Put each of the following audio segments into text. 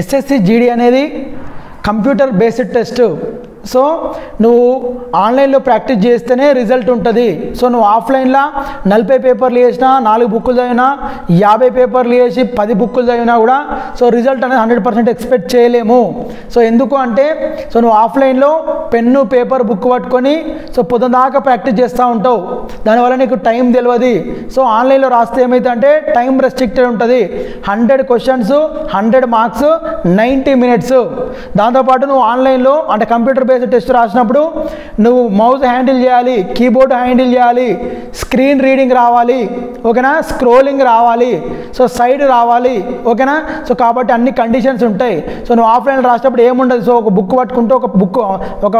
SSC GD అనేది computer based test. So నువ్వు ఆన్లైన్లో ప్రాక్టీస్ చేస్తేనే రిజల్ట్ ఉంటుంది. సో నువ్వు ఆఫ్లైన్లో 40 పేపర్లు చేసినా, 4 బుక్కులు చదివినా, 50 పేపర్లు చేసి 10 బుక్కులు చదివినా కూడా సో రిజల్ట్ అనేది 100% ఎక్స్పెక్ట్ చేయలేము. సో ఎందుకు అంటే సో నువ్వు ఆఫ్లైన్లో పెన్ను పేపర్ బుక్ పట్టుకొని సో పొద్దుదాకా ప్రాక్టీస్ చేస్తూ ఉంటావు, దానివల్ల నీకు టైం తెలియదు. సో ఆన్లైన్లో రాస్తే ఏమైతే అంటే టైం రెస్ట్రిక్టెడ్ ఉంటుంది. 100 క్వశ్చన్స్ 100 మార్క్స్ 90 మినిట్స్. దాంతోపాటు నువ్వు ఆన్లైన్లో అంటే కంప్యూటర్ బేస్డ్ టెస్ట్ రాసినప్పుడు నువ్వు మౌస్ హ్యాండిల్ చేయాలి, కీబోర్డ్ హ్యాండిల్ చేయాలి, స్క్రీన్ రీడింగ్ రావాలి, ఓకేనా, స్క్రోలింగ్ రావాలి, సో సైడ్ రావాలి, ఓకేనా. సో కాబట్టి అన్ని కండిషన్స్ ఉంటాయి. సో నువ్వు ఆఫ్లైన్ రాసినప్పుడు ఏముండదు. సో ఒక బుక్ పట్టుకుంటూ ఒక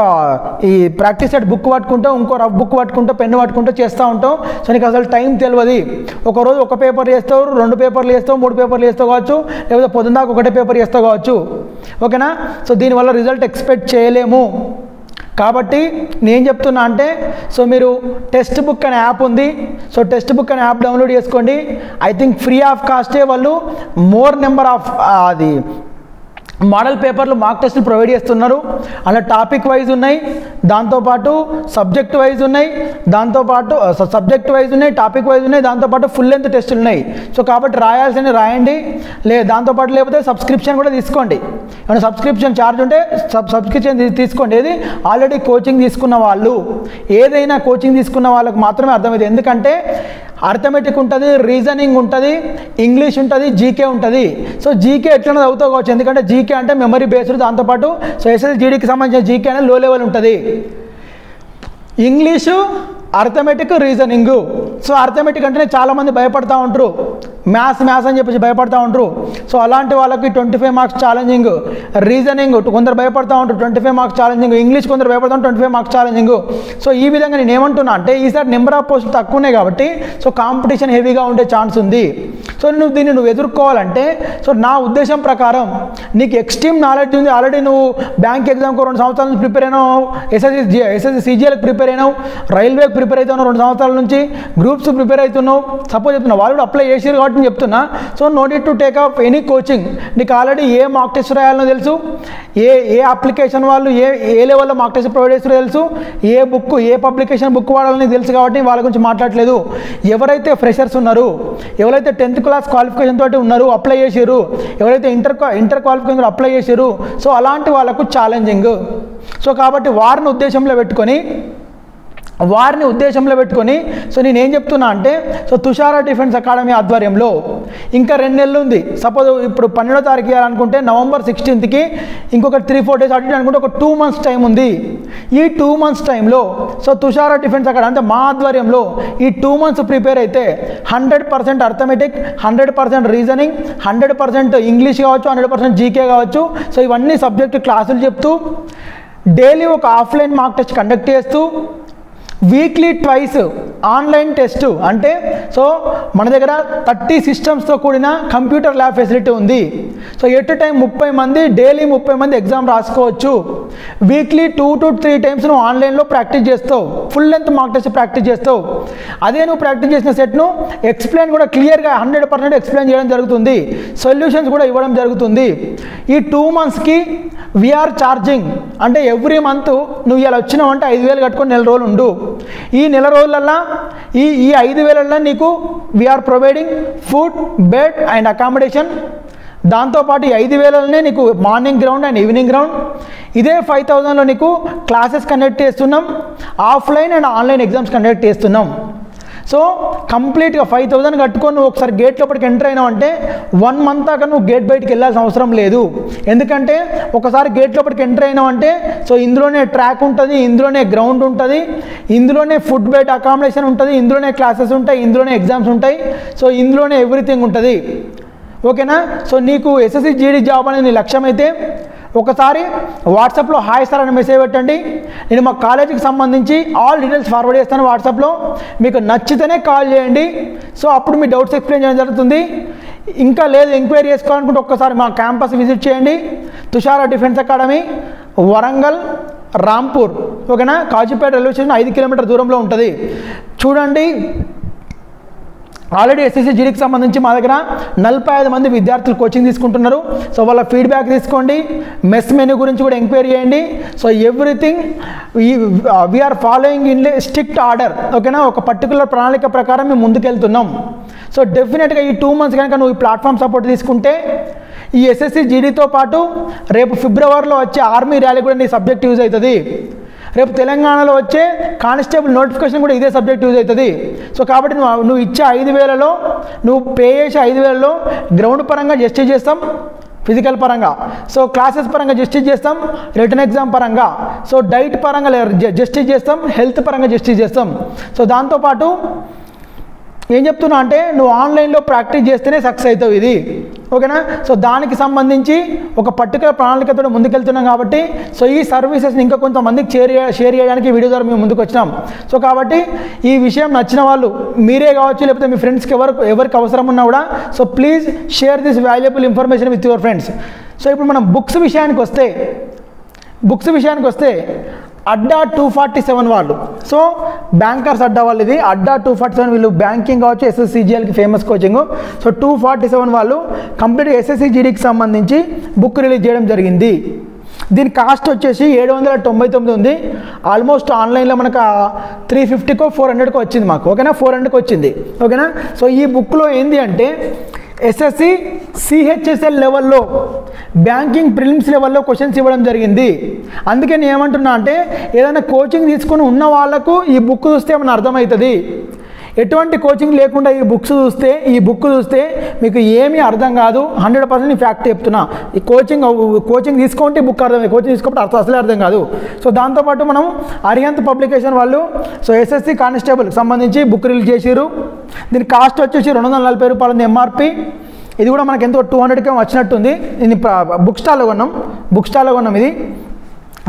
ఈ ప్రాక్టీస్ సెట్ బుక్ పట్టుకుంటూ ఇంకో రఫ్ బుక్ పట్టుకుంటూ పెన్ను పట్టుకుంటూ చేస్తూ ఉంటావు. సో నీకు అసలు టైం తెలియదు. ఒకరోజు ఒక పేపర్ చేస్తావు, 2 పేపర్లు చేస్తావు, 3 పేపర్లు చేస్తావు కావచ్చు, లేకపోతే పొద్దున్నాక ఒకటే పేపర్ చేస్తావు కావచ్చు, ఓకేనా. సో దీనివల్ల రిజల్ట్ ఎక్స్పెక్ట్ చేయలేము. కాబట్టి నేను చెప్తున్నా అంటే సో మీరు టెక్స్ట్ బుక్ అనే యాప్ ఉంది. సో టెక్స్ట్ బుక్ అనే యాప్ డౌన్లోడ్ చేసుకోండి. ఐ థింక్ ఫ్రీ ఆఫ్ కాస్టే వాళ్ళు మోర్ నెంబర్ ఆఫ్ అది మోడల్ పేపర్లు మార్క్ టెస్టులు ప్రొవైడ్ చేస్తున్నారు. అలా టాపిక్ వైజ్ ఉన్నాయి, దాంతోపాటు సబ్జెక్ట్ వైజ్ ఉన్నాయి, దాంతోపాటు సబ్జెక్ట్ వైజ్ ఉన్నాయి, టాపిక్ వైజ్ ఉన్నాయి, దాంతోపాటు ఫుల్ లెంత్ టెస్టులు ఉన్నాయి. సో కాబట్టి రాయాల్సిన రాయండి, దాంతోపాటు లేకపోతే సబ్స్క్రిప్షన్ కూడా తీసుకోండి. ఏమైనా సబ్స్క్రిప్షన్ ఛార్జ్ ఉంటే సబ్స్క్రిప్షన్ తీసుకోండి. ఏది ఆల్రెడీ కోచింగ్ తీసుకున్న వాళ్ళు, ఏదైనా కోచింగ్ తీసుకున్న వాళ్ళకి మాత్రమే అర్థమైంది. ఎందుకంటే అర్థమెటిక్ ఉంటుంది, రీజనింగ్ ఉంటుంది, ఇంగ్లీష్ ఉంటుంది, జీకే ఉంటుంది. సో జీకే ఎట్లనే చదువుతావు కావచ్చు, ఎందుకంటే జీకే అంటే మెమరీ బేస్డ్. దాంతోపాటు సో ఎస్ఎస్సి జీడీకి సంబంధించిన జీకే అనేది లో లెవెల్ ఉంటుంది. English, arithmetic, reasoning. So arithmetic అంటేనే చాలామంది భయపడతా ఉంటారు, మ్యాథ్స్ అని చెప్పేసి భయపడతా ఉంటారు. సో అలాంటి వాళ్ళకి 25 మార్క్స్ ఛాలెంజింగ్. రీజనింగ్ కొందరు భయపడతా ఉంటారు, 25 మార్క్స్ ఛాలెంజింగ్. ఇంగ్లీష్ కొందరు భయపడతా ఉంటారు, 25 మార్క్స్ ఛాలెంజింగ్. సో ఈ విధంగా నేను ఏమంటున్నా అంటే ఈసారి నెంబర్ ఆఫ్ పోస్టులు తక్కువ ఉన్నాయి కాబట్టి సో కాంపిటీషన్ హెవీగా ఉండే ఛాన్స్ ఉంది. సో దీన్ని నువ్వు ఎదుర్కోవాలంటే సో నా ఉద్దేశం ప్రకారం నీకు ఎక్స్ట్రీమ్ నాలెడ్జ్ ఉంది. ఆల్రెడీ నువ్వు బ్యాంక్ ఎగ్జామ్కి 2 సంవత్సరాల నుంచి ప్రిపేర్ అయినావు, ఎస్ఎస్సి సిజిఎల్కి ప్రిపేర్ అయినావు, రైల్వేకి ప్రిపేర్ అవుతున్నావు 2 సంవత్సరాల నుంచి, గ్రూప్స్ ప్రిపేర్ అవుతున్నావు. సపోజ్ చెప్తున్నా వాళ్ళు కూడా అప్లై చేసారు కాబట్టి చెప్తున్నా. So no need to take up any coaching. నీకు ఆల్రెడీ ఏ మార్క్ టెస్ట్ రాయాలనో తెలుసు, ఏ అప్లికేషన్ వాళ్ళు ఏ లెవెల్లో మార్క్ టెస్ట్ ప్రొవైడ్ చేస్తారో తెలుసు, ఏ బుక్ ఏ పబ్లికేషన్ బుక్ వాడాలని తెలుసు. కాబట్టి వాళ్ళ గురించి మాట్లాడలేదు. ఎవరైతే ఫ్రెషర్స్ ఉన్నారు, ఎవరైతే 10th క్లాస్ క్వాలిఫికేషన్ తోటి ఉన్నారు, అప్లై చేసారు, ఎవరైతే ఇంటర్ క్వాలిఫికేషన్ అప్లై చేసారు, సో అలాంటి వాళ్ళకు ఛాలెంజింగ్. సో కాబట్టి వారిని ఉద్దేశంలో పెట్టుకొని సో నేను ఏం చెప్తున్నా అంటే సో తుషారా డిఫెన్స్ అకాడమీ ఆధ్వర్యంలో ఇంకా 2 నెలలు ఉంది. సపోజ్ ఇప్పుడు 12వ తారీఖు అనుకుంటే నవంబర్ 16కి ఇంకొక 3-4 డేస్ అటు అనుకుంటే ఒక 2 months టైం ఉంది. ఈ 2 months టైంలో సో తుషారా డిఫెన్స్ అకాడమీ అంటే మా ఆధ్వర్యంలో ఈ 2 months ప్రిపేర్ అయితే 100% అర్థమెటిక్, 100% రీజనింగ్, 100% ఇంగ్లీష్ కావచ్చు, 100% జీకే కావచ్చు. సో ఇవన్నీ సబ్జెక్టు క్లాసులు చెప్తూ డైలీ ఒక ఆఫ్లైన్ మార్క్ టెస్ట్ కండక్ట్ చేస్తూ వీక్లీ ట్వైస్ ఆన్లైన్ టెస్ట్. అంటే సో మన దగ్గర 30 సిస్టమ్స్తో కూడిన కంప్యూటర్ ల్యాబ్ ఫెసిలిటీ ఉంది. సో ఎట్ టైం 30 మంది డైలీ 30 మంది ఎగ్జామ్ రాసుకోవచ్చు. వీక్లీ 2 to 3 times నువ్వు ఆన్లైన్లో ప్రాక్టీస్ చేస్తావు, full length mark test practice చేస్తావు. అదే నువ్వు ప్రాక్టీస్ చేసిన సెట్ను ఎక్స్ప్లెయిన్ కూడా క్లియర్గా 100% ఎక్స్ప్లెయిన్ చేయడం జరుగుతుంది, సొల్యూషన్స్ కూడా ఇవ్వడం జరుగుతుంది. ఈ 2 monthsకి వీఆర్ ఛార్జింగ్. అంటే ఎవ్రీ మంత్ నువ్వు ఇలా వచ్చినావంటే 5,000 కట్టుకొని 1 నెల రోజులు ఉండు. ఈ నెల రోజులల్లో ఈ 5,000 నీకు we are providing food, bed and accommodation. దాంతోపాటు ఈ 5,000 నీకు morning ground and evening ground. ఇదే 5,000లో నీకు క్లాసెస్ కండక్ట్ చేస్తున్నాం, offline and online exams conduct చేస్తున్నాం. సో కంప్లీట్గా 5,000 కట్టుకొని నువ్వు ఒకసారి గేట్ లోపలికి ఎంటర్ అయినావు అంటే 1 month దాకా నువ్వు గేట్ బయటికి వెళ్ళాల్సిన అవసరం లేదు. ఎందుకంటే ఒకసారి గేట్ లోపలికి ఎంటర్ అయినావు అంటే సో ఇందులోనే ట్రాక్ ఉంటుంది, ఇందులోనే గ్రౌండ్ ఉంటుంది, ఇందులోనే ఫుడ్, బెడ్, అకామిడేషన్ ఉంటుంది, ఇందులోనే క్లాసెస్ ఉంటాయి, ఇందులోనే ఎగ్జామ్స్ ఉంటాయి. సో ఇందులోనే ఎవ్రీథింగ్ ఉంటుంది, ఓకేనా. సో నీకు ఎస్ఎస్సి జీడీ జాబ్ అనేది నీ లక్ష్యం అయితే ఒకసారి వాట్సాప్లో హాయ్ సార్ అని మెసేజ్ పెట్టండి. నేను మా కాలేజీకి సంబంధించి ఆల్ డీటెయిల్స్ ఫార్వర్డ్ చేస్తాను వాట్సాప్లో. మీకు నచ్చితేనే కాల్ చేయండి. సో అప్పుడు మీ డౌట్స్ ఎక్స్ప్లెయిన్ చేయడం జరుగుతుంది. ఇంకా లేదు ఎంక్వైరీ చేసుకోవాలనుకుంటే ఒక్కసారి మా క్యాంపస్ విజిట్ చేయండి. తుషారా డిఫెన్స్ అకాడమీ, వరంగల్, రాంపూర్, ఓకేనా. కాజీపేట రైల్వే స్టేషన్ 5 kilometers దూరంలో ఉంటుంది. చూడండి, ఆల్రెడీ ఎస్ఎస్సి జీడీకి సంబంధించి మా దగ్గర 45 మంది విద్యార్థులు కోచింగ్ తీసుకుంటున్నారు. సో వాళ్ళ ఫీడ్బ్యాక్ తీసుకోండి, మెస్ మెనూ గురించి కూడా ఎంక్వైరీ చేయండి. So everything we are following in strict order, ఓకేనా, ఒక పర్టికులర్ ప్రణాళిక ప్రకారం మేము ముందుకెళ్తున్నాం. సో డెఫినెట్గా ఈ 2 months కనుక నువ్వు ఈ ప్లాట్ఫామ్ సపోర్ట్ తీసుకుంటే ఈ ఎస్ఎస్సి జీడీతో పాటు రేపు ఫిబ్రవరిలో వచ్చే ఆర్మీ ర్యాలీ కూడా నీ సబ్జెక్ట్ యూజ్ అవుతుంది. రేపు తెలంగాణలో వచ్చే కానిస్టేబుల్ నోటిఫికేషన్ కూడా ఇదే సబ్జెక్ట్ యూజ్ అవుతుంది. సో కాబట్టి నువ్వు ఇచ్చే 5,000లో నువ్వు పే చేసే 5,000లో గ్రౌండ్ పరంగా జస్టిస్ చేస్తాం, ఫిజికల్ పరంగా, సో క్లాసెస్ పరంగా జస్టిస్ చేస్తాం, రిటర్న్ ఎగ్జామ్ పరంగా, సో డైట్ పరంగా జస్టిస్ చేస్తాం, హెల్త్ పరంగా జస్టిస్ చేస్తాం. సో దాంతోపాటు ఏం చెప్తున్నా అంటే నువ్వు ఆన్లైన్లో ప్రాక్టీస్ చేస్తేనే సక్సెస్ అవుతావు ఇది, ఓకేనా. సో దానికి సంబంధించి ఒక పర్టికులర్ ప్రణాళికతో ముందుకెళ్తున్నాం కాబట్టి సో ఈ సర్వీసెస్ని ఇంకా కొంతమందికి షేర్ చేయడానికి వీడియో ద్వారా మేము ముందుకు వచ్చినాం. సో కాబట్టి ఈ విషయం నచ్చిన వాళ్ళు మీరే కావచ్చు, లేకపోతే మీ ఫ్రెండ్స్కి ఎవరికి అవసరం ఉన్నా కూడా so please share this valuable information with your friends. So ఇప్పుడు మనం బుక్స్ విషయానికి వస్తే అడ్డా 247 వాళ్ళు, సో బ్యాంకర్స్ అడ్డా వాళ్ళు, ఇది అడ్డా 247 వీళ్ళు బ్యాంకింగ్ కావచ్చు, ఎస్ఎస్సిజిఎల్కి ఫేమస్ కోచింగ్. సో 247 వాళ్ళు కంప్లీట్ ఎస్ఎస్సి జీడీకి సంబంధించి బుక్ రిలీజ్ చేయడం జరిగింది. దీని కాస్ట్ వచ్చేసి 799 ఉంది. ఆల్మోస్ట్ ఆన్లైన్లో మనకు 350కో 400కో వచ్చింది మాకు, ఓకేనా, 400కి వచ్చింది, ఓకేనా. సో ఈ బుక్లో ఏంది అంటే ఎస్ఎస్సి సిహెచ్ఎస్ఎల్ లెవెల్లో బ్యాంకింగ్ ప్రిలిమ్స్ లెవెల్లో క్వశ్చన్స్ ఇవ్వడం జరిగింది. అందుకే నేను ఏమంటున్నా అంటే ఏదైనా కోచింగ్ తీసుకుని ఉన్న వాళ్ళకు ఈ బుక్ చూస్తే ఏమైనా అర్థమవుతుంది. ఎటువంటి కోచింగ్ లేకుండా ఈ బుక్ చూస్తే మీకు ఏమీ అర్థం కాదు. 100% ఫ్యాక్ట్ చెప్తున్నా. ఈ కోచింగ్ తీసుకుంటే బుక్ అర్థమవుతుంది, కోచింగ్ తీసుకోకపోతే అసలే అర్థం కాదు. సో దాంతోపాటు మనం అరిహంత్ పబ్లికేషన్ వాళ్ళు సో ఎస్ఎస్సి కానిస్టేబుల్కి సంబంధించి బుక్ రిలీజ్ చేసిరు. దీని కాస్ట్ వచ్చేసి 240 రూపాయలు ఉంది ఎంఆర్పి. ఇది కూడా మనకి ఎంతో 200కే వచ్చినట్టుంది. ఇది బుక్ స్టాల్లో కొన్నాం ఇది.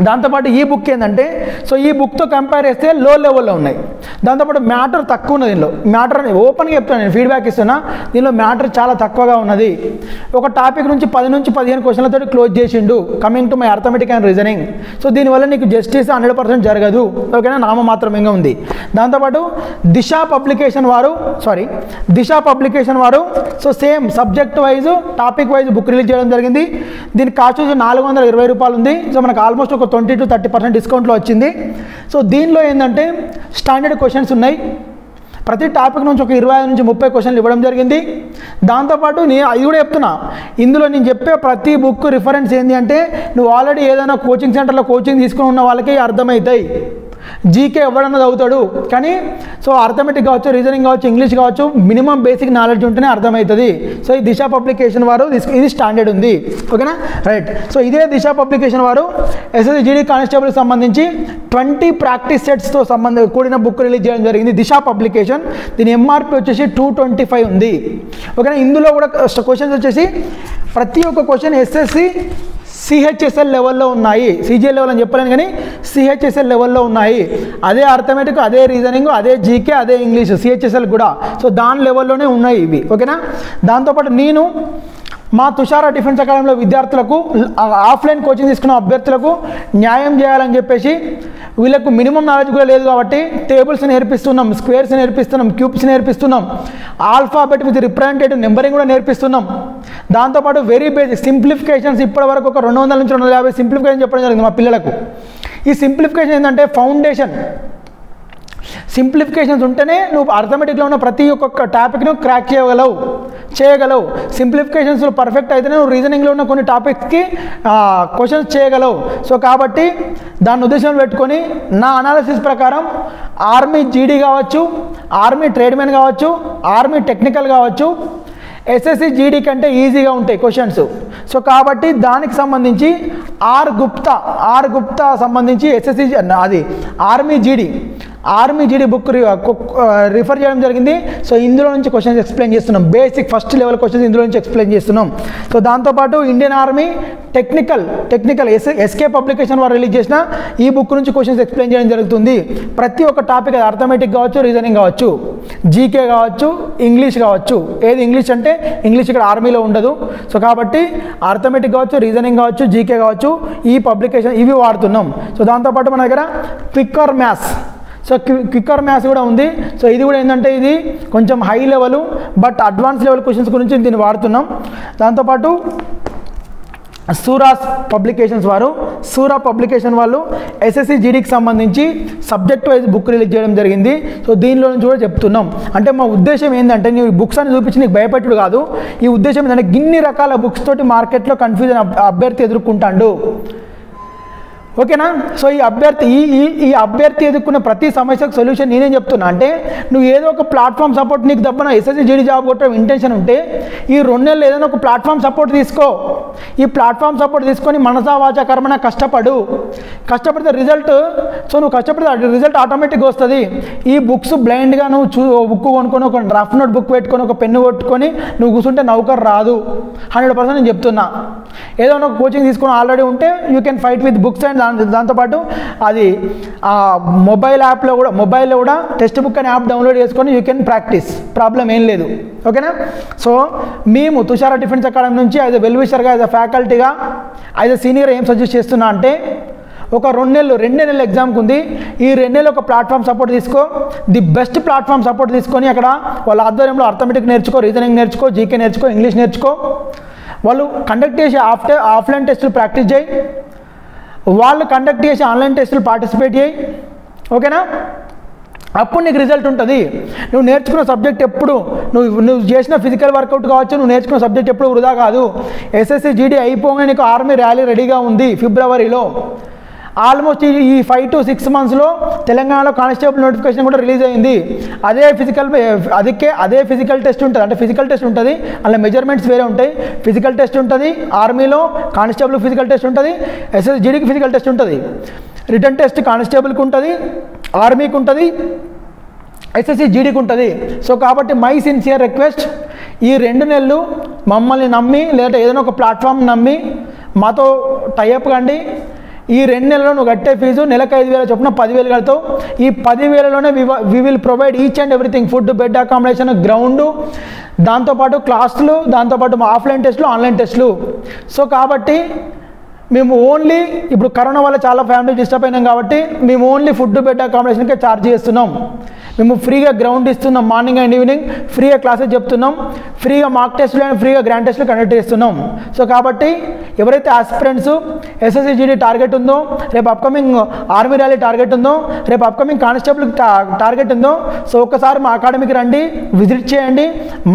దాంతోపాటు ఈ బుక్ ఏంటంటే సో ఈ బుక్తో కంపేర్ చేస్తే లో లెవెల్లో ఉన్నాయి. దాంతోపాటు మ్యాటర్ తక్కువ ఉన్నది. దీనిలో మ్యాటర్ ఓపెన్గా చెప్తాను, నేను ఫీడ్బ్యాక్ ఇస్తున్నా. దీనిలో మ్యాటర్ చాలా తక్కువగా ఉన్నది. ఒక టాపిక్ నుంచి 10 నుంచి 15 క్వశ్చన్లతో క్లోజ్ చేసిండు coming to my arithmetic and reasoning. So దీనివల్ల నీకు జస్టిస్ 100% జరగదు, ఓకేనా, నామమాత్రంగా ఉంది. దాంతోపాటు దిశ పబ్లికేషన్ వారు so same subject wise topic wise book release చేయడం జరిగింది. దీని కాస్ట్ 420 రూపాయలు ఉంది. సో మనకు ఆల్మోస్ట్ ఒక 20 to 30% డిస్కౌంట్లో వచ్చింది. సో దీనిలో ఏంటంటే స్టాండర్డ్ క్వశ్చన్స్ ఉన్నాయి. ప్రతి టాపిక్ నుంచి ఒక 25 నుంచి 30 క్వశ్చన్లు ఇవ్వడం జరిగింది. దాంతోపాటు నేను అది కూడా చెప్తున్నా, ఇందులో నేను చెప్పే ప్రతి బుక్ రిఫరెన్స్ ఏంటి అంటే నువ్వు ఆల్రెడీ ఏదైనా కోచింగ్ సెంటర్లో కోచింగ్ తీసుకుని ఉన్న వాళ్ళకి అర్థమవుతాయి. జీకే ఎవడన్నా చదువుతాడు, కానీ సో అర్థమెటిక్ కావచ్చు, రీజనింగ్ కావచ్చు, ఇంగ్లీష్ కావచ్చు, మినిమం బేసిక్ నాలెడ్జ్ ఉంటేనే అర్థమవుతుంది. సో ఈ దిశ పబ్లికేషన్ వారు ఇది స్టాండర్డ్ ఉంది, ఓకేనా, రైట్. సో ఇదే దిశ పబ్లికేషన్ వారు ఎస్ఎస్సి జీడీ కానిస్టేబుల్కి సంబంధించి 20 ప్రాక్టీస్ సెట్స్తో కూడిన బుక్ రిలీజ్ చేయడం జరిగింది. దిశ పబ్లికేషన్. దీని ఎంఆర్పి వచ్చేసి 225 ఉంది, ఓకేనా. ఇందులో కూడా క్వశ్చన్స్ వచ్చేసి ప్రతి ఒక్క క్వశ్చన్ ఎస్ఎస్సి సిహెచ్ఎస్ఎల్ లెవెల్లో ఉన్నాయి. సిజిఎల్ లెవెల్ అని చెప్పలేను కానీ సిహెచ్ఎస్ఎల్ లెవెల్లో ఉన్నాయి. అదే అర్థమెటిక్, అదే రీజనింగ్, అదే జీకే, అదే ఇంగ్లీష్, సిహెచ్ఎస్ఎల్ కూడా సో దాని లెవెల్లోనే ఉన్నాయి ఇవి, ఓకేనా. దాంతోపాటు నేను మా తుషార డిఫెన్స్ అకాడమీలో విద్యార్థులకు ఆఫ్లైన్ కోచింగ్ తీసుకున్న అభ్యర్థులకు న్యాయం చేయాలని చెప్పేసి వీళ్ళకు మినిమం నాలెడ్జ్ కూడా లేదు కాబట్టి టేబుల్స్ నేర్పిస్తున్నాం, స్క్వేర్స్ నేర్పిస్తున్నాం, క్యూబ్స్ నేర్పిస్తున్నాం, ఆల్ఫాబెట్ విత్ రిప్రజెంటేటివ్ నెంబరింగ్ కూడా నేర్పిస్తున్నాం. దాంతోపాటు వెరీ బేసిక్ సింప్లిఫికేషన్స్ ఇప్పటివరకు ఒక 200 నుంచి 250 సింప్లిఫికేషన్ చెప్పడం జరిగింది మా పిల్లలకు. ఈ సింప్లిఫికేషన్ ఏంటంటే ఫౌండేషన్ సింప్లిఫికేషన్స్ ఉంటేనే నువ్వు అర్థమెటిక్లో ఉన్న ప్రతి ఒక్క టాపిక్ను క్రాక్ చేయగలవు. సింప్లిఫికేషన్స్లో పర్ఫెక్ట్ అయితేనే నువ్వు రీజనింగ్లో ఉన్న కొన్ని టాపిక్స్కి క్వశ్చన్స్ చేయగలవు. సో కాబట్టి దాన్ని ఉద్దేశంలో పెట్టుకొని నా అనాలిసిస్ ప్రకారం ఆర్మీ జీడీ కావచ్చు, ఆర్మీ ట్రేడ్మెన్ కావచ్చు, ఆర్మీ టెక్నికల్ కావచ్చు, ఎస్ఎస్సి జీడీ కంటే ఈజీగా ఉంటాయి క్వశ్చన్స్. సో కాబట్టి దానికి సంబంధించి ఆర్ గుప్తా సంబంధించి ఎస్ఎస్సి అది ఆర్మీ జీడీ బుక్ రిఫర్ చేయడం జరిగింది. సో ఇందులో నుంచి క్వశ్చన్స్ ఎక్స్ప్లెయిన్ చేస్తున్నాం, బేసిక్ ఫస్ట్ లెవెల్ క్వశ్చన్స్ ఇందులో నుంచి ఎక్స్ప్లెయిన్ చేస్తున్నాం. సో దాంతోపాటు Indian army technical SK publication వారు రిలీజ్ చేసిన ఈ బుక్ నుంచి క్వశ్చన్స్ ఎక్స్ప్లెయిన్ చేయడం జరుగుతుంది. ప్రతి ఒక్క టాపిక్, అది అర్థమెటిక్ కావచ్చు, రీజనింగ్ కావచ్చు, జీకే కావచ్చు, ఇంగ్లీష్ కావచ్చు. ఏది ఇంగ్లీష్ అంటే ఇంగ్లీష్ ఇక్కడ ఆర్మీలో ఉండదు. సో కాబట్టి అర్థమెటిక్ కావచ్చు, రీజనింగ్ కావచ్చు, జీకే కావచ్చు, ఈ పబ్లికేషన్ ఇవి వాడుతున్నాం. సో దాంతోపాటు మన దగ్గర quicker maths so quicker maths కూడా ఉంది. సో ఇది కూడా ఏంటంటే ఇది కొంచెం high level but advance level questions గురించి దీన్ని వాడుతున్నాం. దాంతోపాటు సూరాస్ పబ్లికేషన్స్ సూరా పబ్లికేషన్ వాళ్ళు ఎస్ఎస్సి జీడీకి సంబంధించి సబ్జెక్ట్ వైజ్ బుక్ రిలీజ్ చేయడం జరిగింది. సో దీనిలో నుంచి కూడా చెప్తున్నాం. అంటే మా ఉద్దేశం ఏంటంటే నీవు బుక్స్ అని చూపించి నీకు భయపెట్టుడు కాదు. ఈ ఉద్దేశం ఏంటంటే గిన్ని రకాల బుక్స్ తోటి మార్కెట్లో కన్ఫ్యూజన్ అభ్యర్థి ఎదుర్కొంటాడు. ఓకేనా? సో ఈ అభ్యర్థి ఎదుర్కొన్న ప్రతి సమస్యకు సొల్యూషన్ నేనేం చెప్తున్నా అంటే నువ్వు ఏదో ఒక ప్లాట్ఫామ్ సపోర్ట్ నీకు దబ్బన ఎస్ఎస్సి జీడీ జాబ్ కొట్టడం ఇంటెన్షన్ ఉంటే ఈ 2 నెలలు ఏదైనా ఒక ప్లాట్ఫామ్ సపోర్ట్ తీసుకో. ఈ ప్లాట్ఫామ్ సపోర్ట్ తీసుకొని మనసా వాచా కర్మన కష్టపడితే రిజల్ట్ నువ్వు కష్టపడితే రిజల్ట్ ఆటోమేటిక్గా వస్తుంది. ఈ బుక్స్ బ్లైండ్గా నువ్వు బుక్ కొనుక్కొని ఒక రఫ్ నోట్ బుక్ పెట్టుకొని ఒక పెన్ను కొట్టుకొని నువ్వు కూర్చుంటే నౌకర్ రాదు. 100% నేను చెప్తున్నా. ఏదో ఒక కోచింగ్ తీసుకొని ఆల్రెడీ ఉంటే you can fight with books and దాంతోపాటు అది మొబైల్లో కూడా టెక్స్ట్ బుక్ అనే యాప్ డౌన్లోడ్ చేసుకొని యూ కెన్ ప్రాక్టీస్. ప్రాబ్లం ఏం లేదు. ఓకేనా? సో మేము తుషారా డిఫెన్స్ అకాడమీ నుంచి యాజ్ ఎ వెల్విషర్గా యాజ్ ఎ ఫ్యాకల్టీగా యాజ్ ఎ సీనియర్ ఏం సజెస్ట్ చేస్తున్నా అంటే ఒక 2 నెలలు ఎగ్జామ్కి ఉంది. ఈ 2 నెలలు ఒక ప్లాట్ఫామ్ సపోర్ట్ తీసుకో. ది బెస్ట్ ప్లాట్ఫామ్ సపోర్ట్ తీసుకొని అక్కడ వాళ్ళ ఆధ్వర్యంలో అర్థమెటిక్ నేర్చుకో, రీజనింగ్ నేర్చుకో, జీకే నేర్చుకో, ఇంగ్లీష్ నేర్చుకో. వాళ్ళు కండక్ట్ చేసి ఆఫ్లైన్ టెస్టులు ప్రాక్టీస్ చేయి. వాళ్ళు కండక్ట్ చేసి ఆన్లైన్ టెస్టులు పార్టిసిపేట్ చేయి. ఓకేనా? అప్పుడు నీకు రిజల్ట్ ఉంటుంది. నువ్వు నేర్చుకున్న సబ్జెక్ట్ ఎప్పుడు నువ్వు చేసిన ఫిజికల్ వర్కౌట్ కావచ్చు, నువ్వు నేర్చుకున్న సబ్జెక్ట్ ఎప్పుడు వృధా కాదు. ఎస్ఎస్సి జీడీ అయిపోగానే నీకు ఆర్మీ ర్యాలీ రెడీగా ఉంది ఫిబ్రవరిలో. ఆల్మోస్ట్ ఈ 5 to 6 monthsలో తెలంగాణలో కానిస్టేబుల్ నోటిఫికేషన్ కూడా రిలీజ్ అయింది. అదే ఫిజికల్ టెస్ట్ ఉంటుంది. అంటే ఫిజికల్ టెస్ట్ ఉంటుంది, అలా మెజర్మెంట్స్ వేరే ఉంటాయి. ఫిజికల్ టెస్ట్ ఉంటుంది ఆర్మీలో, కానిస్టేబుల్ ఫిజికల్ టెస్ట్ ఉంటుంది, ఎస్ఎస్సి జీడీకి ఫిజికల్ టెస్ట్ ఉంటుంది. రిటర్న్ టెస్ట్ కానిస్టేబుల్కి ఉంటుంది, ఆర్మీకి ఉంటుంది, ఎస్ఎస్సి జీడీకి ఉంటుంది. సో కాబట్టి మై సిన్సియర్ రిక్వెస్ట్, ఈ 2 నెలలు మమ్మల్ని నమ్మి లేదంటే ఏదైనా ఒక ప్లాట్ఫామ్ నమ్మి మాతో టైఅప్ కండి. ఈ 2 నెలల్లో నువ్వు కట్టే ఫీజు నెలకు 5,000 చొప్పున 10,000 కడతావు. ఈ 10,000లోనే we will provide each and everything, food, bed, accommodation, ground, దాంతోపాటు క్లాసులు, దాంతోపాటు ఆఫ్లైన్ టెస్టులు, ఆన్లైన్ టెస్టులు. సో కాబట్టి మేము ఓన్లీ ఇప్పుడు కరోనా వల్ల చాలా ఫ్యామిలీ డిస్టర్బ్ అయినాం కాబట్టి మేము ఓన్లీ ఫుడ్, బెడ్, అకామిడేషన్కే ఛార్జ్ చేస్తున్నాం. మేము ఫ్రీగా గ్రౌండ్ ఇస్తున్నాం, మార్నింగ్ అండ్ ఈవినింగ్ ఫ్రీగా క్లాసెస్ చెప్తున్నాం, ఫ్రీగా మార్క్ టెస్టులు అండ్ ఫ్రీగా గ్రాండ్ టెస్టులు కండక్ట్ చేస్తున్నాం. సో కాబట్టి ఎవరైతే ఆస్పిరెంట్స్ ఎస్ఎస్సి జీడీ టార్గెట్ ఉందో, రేపు అప్కమింగ్ ఆర్మీ ర్యాలీ టార్గెట్ ఉందో, రేపు అప్కమింగ్ కానిస్టేబుల్ టార్గెట్ ఉందో, సో ఒక్కసారి మా అకాడమీకి రండి, విజిట్ చేయండి,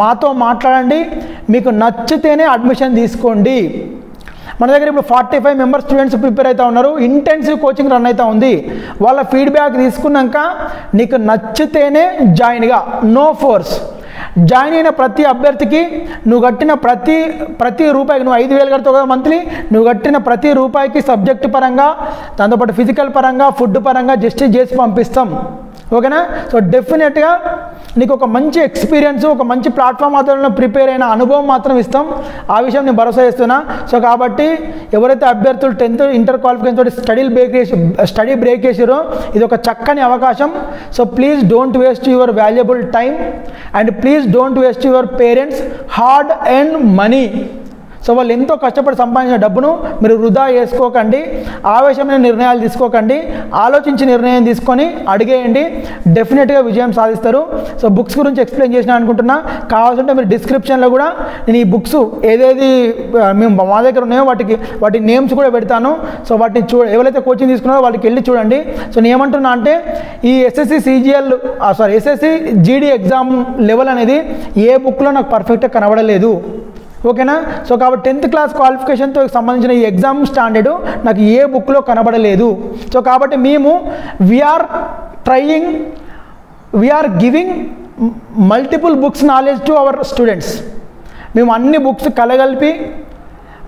మాతో మాట్లాడండి. మీకు నచ్చితేనే అడ్మిషన్ తీసుకోండి. మన దగ్గర ఇప్పుడు 45 మెంబర్స్ స్టూడెంట్స్ ప్రిపేర్ అవుతూ ఉన్నారు. ఇంటెన్సివ్ కోచింగ్ రన్ అవుతూ ఉంది. వాళ్ళ ఫీడ్బ్యాక్ తీసుకున్నాక నీకు నచ్చితేనే జాయిన్గా, నో ఫోర్స్. జాయిన్ అయిన ప్రతి అభ్యర్థికి నువ్వు కట్టిన ప్రతి రూపాయికి, నువ్వు 5,000 కడతావు కదా మంత్లీ, నువ్వు కట్టిన ప్రతి రూపాయికి సబ్జెక్టు పరంగా, దాంతోపాటు ఫిజికల్ పరంగా, ఫుడ్ పరంగా జస్టిస్ చేసి పంపిస్తాం. ఓకేనా? సో డెఫినెట్గా నీకు ఒక మంచి ఎక్స్పీరియన్స్, ఒక మంచి ప్లాట్ఫామ్ ఆధారంలో ప్రిపేర్ అయిన అనుభవం మాత్రం ఇస్తాం. ఆ విషయం నేను భరోసా చేస్తున్నా. సో కాబట్టి ఎవరైతే అభ్యర్థులు 10th ఇంటర్ క్వాలిఫికేషన్ తోటి స్టడీ బ్రేక్ చేసారో ఇది ఒక చక్కని అవకాశం. So please don't waste your valuable time and please don't waste your parents hard and money. So వాళ్ళు ఎంతో కష్టపడి సంపాదించిన డబ్బును మీరు వృధా చేసుకోకండి, ఆవేశమైన నిర్ణయాలు తీసుకోకండి, ఆలోచించి నిర్ణయం తీసుకొని అడిగేయండి. డెఫినెట్గా విజయం సాధిస్తారు. సో బుక్స్ గురించి ఎక్స్ప్లెయిన్ చేసిన అనుకుంటున్నా. కావాల్సింటే మీరు డిస్క్రిప్షన్లో కూడా నేను ఈ బుక్స్ ఏదేది మేము మా దగ్గర ఉన్నాయో వాటి నేమ్స్ కూడా పెడతాను. సో వాటిని ఎవరైతే కోచింగ్ తీసుకున్నారో వాళ్ళకి వెళ్ళి చూడండి. సో నేను ఏమంటున్నా అంటే ఈ ఎస్ఎస్సి జీడీ ఎగ్జామ్ లెవెల్ అనేది ఏ బుక్లో నాకు పర్ఫెక్ట్గా కనబడలేదు. ఓకేనా? సో కాబట్టి 10th క్లాస్ క్వాలిఫికేషన్తో సంబంధించిన ఈ ఎగ్జామ్ స్టాండర్డ్ నాకు ఏ బుక్లో కనబడలేదు. సో కాబట్టి మేము we are giving multiple books knowledge to our students. మేము అన్ని బుక్స్ కలగలిపి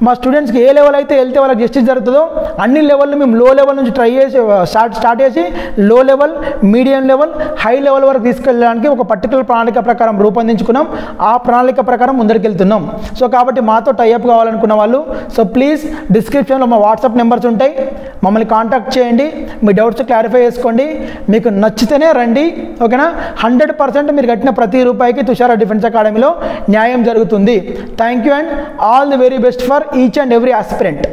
మా స్టూడెంట్స్కి ఏ లెవెల్ అయితే వెళ్తే వాళ్ళకి జస్టిస్ జరుగుతుందో అన్ని లెవెల్ని మేము లో లెవెల్ నుంచి ట్రై చేసి స్టార్ట్ చేసి లో level, medium level, high level వరకు తీసుకెళ్ళడానికి ఒక పర్టికులర్ ప్రణాళిక ప్రకారం రూపొందించుకున్నాం. ఆ ప్రణాళిక ప్రకారం ముందరికి వెళ్తున్నాం. సో కాబట్టి మాతో టైఅప్ కావాలనుకున్న వాళ్ళు సో ప్లీజ్ డిస్క్రిప్షన్లో మా వాట్సాప్ నెంబర్స్ ఉంటాయి, మమ్మల్ని కాంటాక్ట్ చేయండి, మీ డౌట్స్ క్లారిఫై చేసుకోండి. మీకు నచ్చితేనే రండి. ఓకేనా? 100% మీరు కట్టిన ప్రతి రూపాయికి తుషారా డిఫెన్స్ అకాడమీలో న్యాయం జరుగుతుంది. Thank you and all the very best for each and every aspirant.